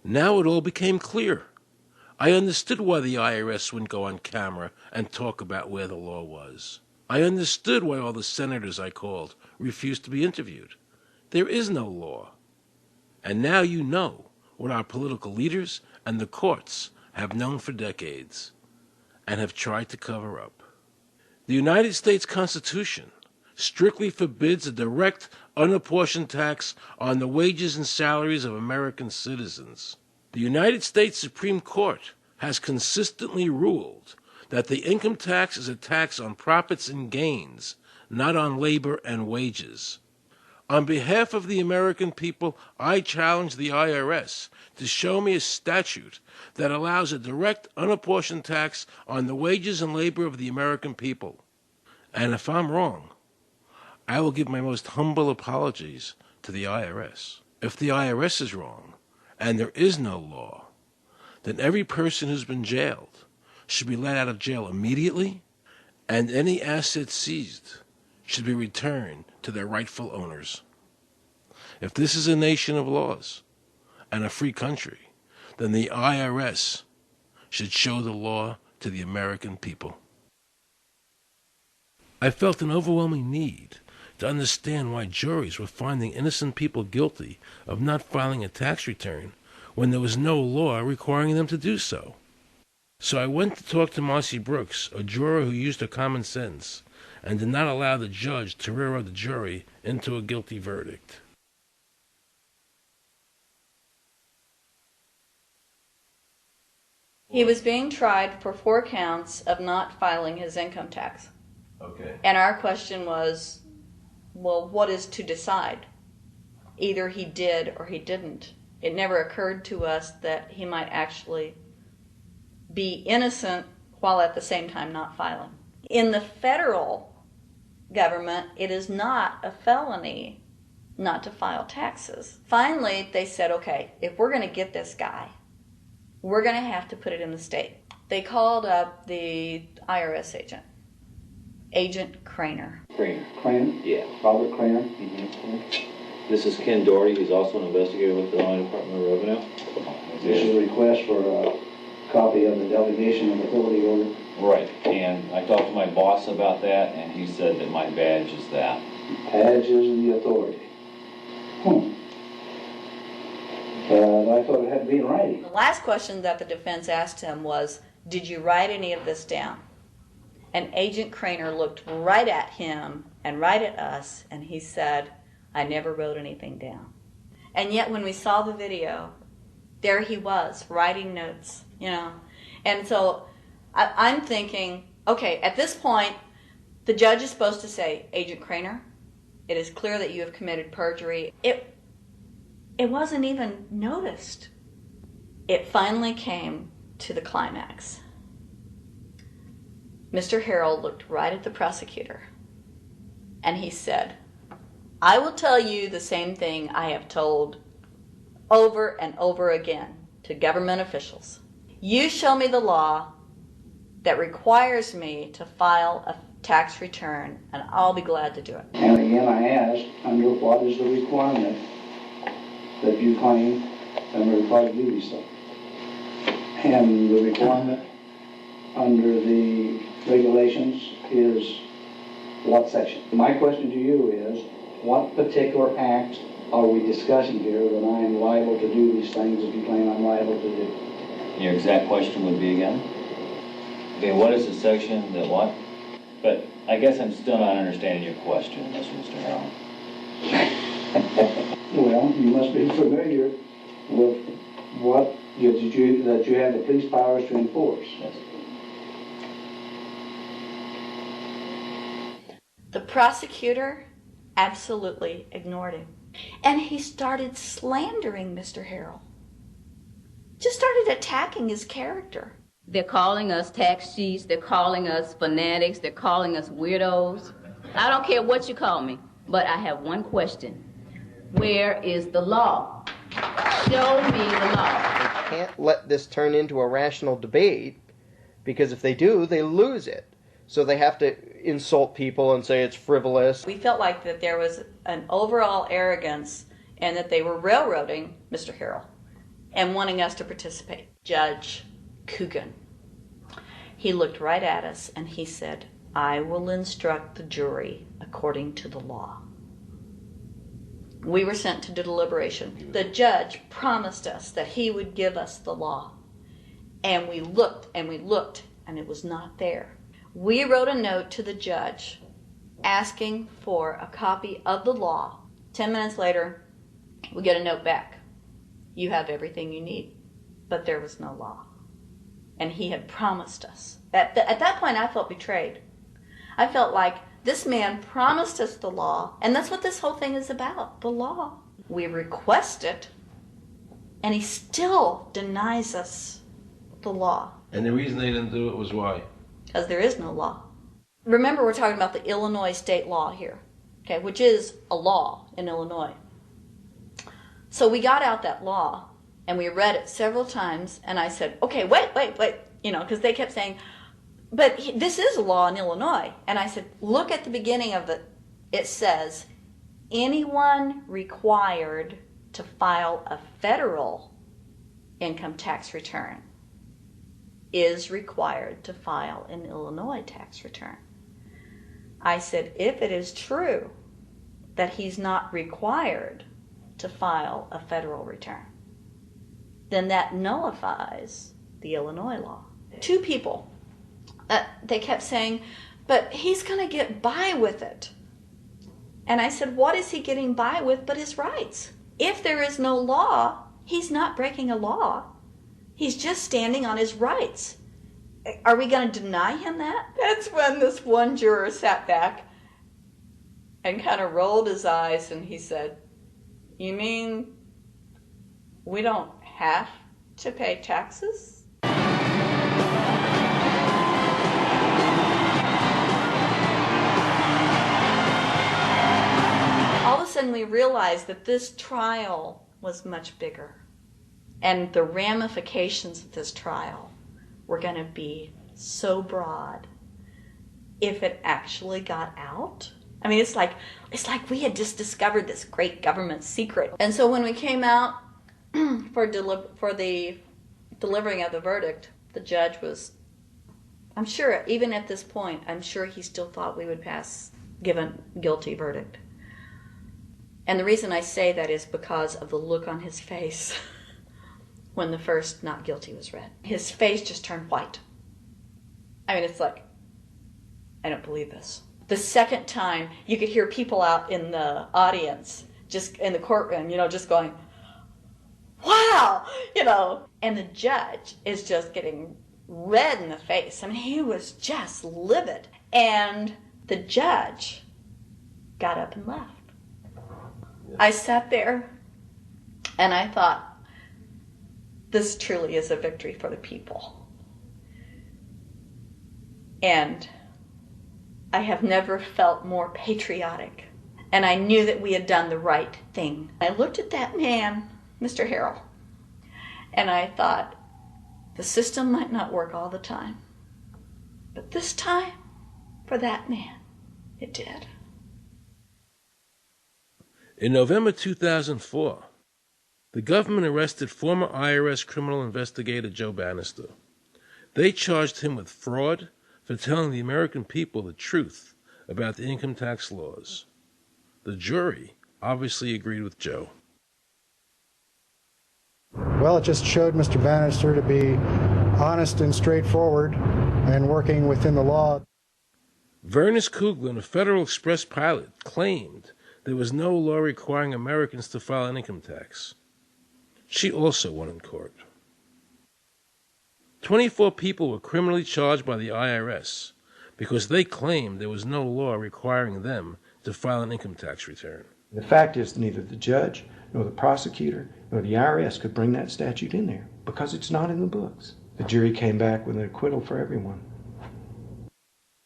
Now it all became clear. I understood why the IRS wouldn't go on camera and talk about where the law was. I understood why all the senators I called refused to be interviewed. There is no law. And now you know what our political leaders and the courts have known for decades and have tried to cover up. The United States Constitution strictly forbids a direct, unapportioned tax on the wages and salaries of American citizens. The United States Supreme Court has consistently ruled that the income tax is a tax on profits and gains, not on labor and wages. On behalf of the American people, I challenge the IRS to show me a statute that allows a direct, unapportioned tax on the wages and labor of the American people. And if I'm wrong, I will give my most humble apologies to the IRS. If the IRS is wrong, and there is no law, then every person who's been jailed should be let out of jail immediately, and any assets seized should be returned to their rightful owners. If this is a nation of laws and a free country, then the IRS should show the law to the American people. I felt an overwhelming need to understand why juries were finding innocent people guilty of not filing a tax return when there was no law requiring them to do so. So I went to talk to Marcy Brooks, a juror who used her common sense and did not allow the judge to railroad the jury into a guilty verdict. He was being tried for 4 counts of not filing his income tax. Okay. And our question was, well, what is to decide? Either he did or he didn't. It never occurred to us that he might actually be innocent while at the same time not filing. In the federal government, it is not a felony not to file taxes. Finally, they said, okay, if we're going to get this guy, we're going to have to put it in the state. They called up the IRS agent, Agent Craner. Craner? Yeah. Robert Craner? Mm-hmm. This is Ken Doherty. He's also an investigator with the Illinois Department of Revenue. This is a request for a copy of the delegation of authority order. Right, and I talked to my boss about that, and he said that my badge is that. Badge is the authority. I thought it had to be in writing. The last question that the defense asked him was, did you write any of this down? And Agent Craner looked right at him and right at us, and he said, I never wrote anything down. And yet when we saw the video, there he was, writing notes, you know. And so I'm thinking, okay, at this point, the judge is supposed to say, Agent Craner, it is clear that you have committed perjury. It wasn't even noticed. It finally came to the climax. Mr. Harrell looked right at the prosecutor, and he said, I will tell you the same thing I have told over and over again to government officials. You show me the law that requires me to file a tax return, and I'll be glad to do it. And again, I asked, under what is the requirement that you claim and are required to do these things? And the requirement under the regulations is what section? My question to you is, what particular act are we discussing here that I am liable to do these things that you claim I'm liable to do? Your exact question would be again? Okay, what is the section that what? But I guess I'm still not understanding your question, Mr. Harrell. Well, you must be familiar with what that you have the police powers to enforce. Yes. The prosecutor absolutely ignored him. And he started slandering Mr. Harrell. Just started attacking his character. They're calling us tax cheats, they're calling us fanatics, they're calling us weirdos. I don't care what you call me, but I have one question. Where is the law? Show me the law. They can't let this turn into a rational debate, because if they do, they lose it. So they have to insult people and say it's frivolous. We felt like that there was an overall arrogance and that they were railroading Mr. Harrell. and wanting us to participate. Judge Coogan. He looked right at us and he said, "I will instruct the jury according to the law." We were sent to deliberation. The judge promised us that he would give us the law. And we looked and we looked, and it was not there. We wrote a note to the judge asking for a copy of the law. 10 minutes later, we get a note back. "You have everything you need." But there was no law. And he had promised us. At that point, I felt betrayed. I felt like this man promised us the law, and that's what this whole thing is about, the law. We request it, and he still denies us the law. And the reason they didn't do it was why? Because there is no law. Remember, we're talking about the Illinois state law here, okay, which is a law in Illinois. So we got out that law, and we read it several times, and I said, "Okay, wait, because they kept saying, but this is a law in Illinois." And I said, "Look at the beginning of it. It says, anyone required to file a federal income tax return is required to file an Illinois tax return." I said, if it is true that he's not required to file a federal return, then that nullifies the Illinois law. Two people, they kept saying, "But he's going to get by with it." And I said, what is he getting by with but his rights? If there is no law, he's not breaking a law. He's just standing on his rights. Are we going to deny him that? That's when this one juror sat back and kind of rolled his eyes and he said, "You mean we don't have to pay taxes?" All of a sudden we realized that this trial was much bigger. And the ramifications of this trial were going to be so broad if it actually got out. I mean, it's like we had just discovered this great government secret. And so when we came out for the delivering of the verdict, the judge was, I'm sure, even at this point, I'm sure he still thought we would give a guilty verdict. And the reason I say that is because of the look on his face when the first not guilty was read. His face just turned white. I mean, it's like, I don't believe this. The second time, you could hear people out in the audience, just in the courtroom, just going, "Wow!" And the judge is just getting red in the face. I mean, he was just livid. And the judge got up and left. I sat there and I thought, this truly is a victory for the people. And I have never felt more patriotic. And I knew that we had done the right thing. I looked at that man, Mr. Harrell, and I thought, the system might not work all the time, but this time, for that man, it did. In November 2004, the government arrested former IRS criminal investigator Joe Bannister. They charged him with fraud for telling the American people the truth about the income tax laws. The jury obviously agreed with Joe. Well, it just showed Mr. Bannister to be honest and straightforward and working within the law. Vernice Coughlan, a Federal Express pilot, claimed there was no law requiring Americans to file an income tax. She also won in court. 24 people were criminally charged by the IRS because they claimed there was no law requiring them to file an income tax return. The fact is, neither the judge, nor the prosecutor, nor the IRS could bring that statute in there because it's not in the books. The jury came back with an acquittal for everyone.